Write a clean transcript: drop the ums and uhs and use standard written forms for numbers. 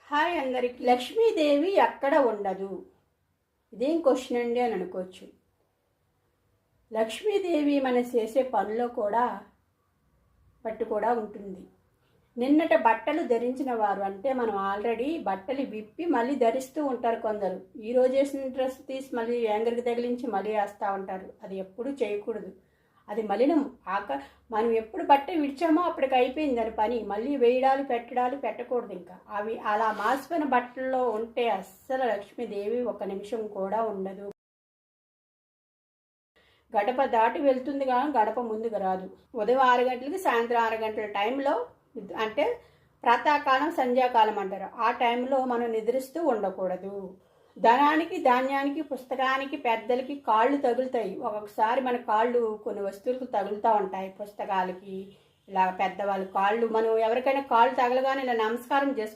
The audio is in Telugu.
హాయ్ అందరికి. లక్ష్మీదేవి ఎక్కడ ఉండదు, ఇదేం క్వశ్చన్ అండి అని అనుకోవచ్చు. లక్ష్మీదేవి మనం చేసే పనిలో కూడా కూడా ఉంటుంది. నిన్నట బట్టలు ధరించిన వారు అంటే మనం ఆల్రెడీ బట్టలు విప్పి మళ్ళీ ధరిస్తూ ఉంటారు కొందరు. ఈరోజు వేసిన డ్రెస్ తీసి మళ్ళీ యాంగర్కి తగిలించి మళ్ళీ వేస్తూ ఉంటారు. అది ఎప్పుడూ చేయకూడదు, అది మలినం. మనం ఎప్పుడు బట్ట విడిచామో అప్పటికి అయిపోయింది దాని పని. మళ్ళీ వేయడాలు పెట్టడాలు పెట్టకూడదు. ఇంకా అవి అలా మాసిపోయిన బట్టల్లో ఉంటే అస్సలు లక్ష్మీదేవి ఒక నిమిషం కూడా ఉండదు. గడప దాటి వెళ్తుంది కానీ గడప ముందుకు రాదు. ఉదయం 6 గంటలకి సాయంత్రం 6 గంటల టైంలో, అంటే ప్రాతకాలం సంధ్యాకాలం అంటారు, ఆ టైంలో మనం నిద్రిస్తూ ఉండకూడదు. ధనానికి ధాన్యానికి పుస్తకానికి పెద్దలకి కాళ్ళు తగులుతాయి. ఒక్కొక్కసారి మన కాళ్ళు కొన్ని వస్తువులకు తగులుతూ ఉంటాయి. పుస్తకాలకి ఇలా పెద్దవాళ్ళ కాళ్ళు, మనం ఎవరికైనా కాళ్ళు తగలగానే ఇలా నమస్కారం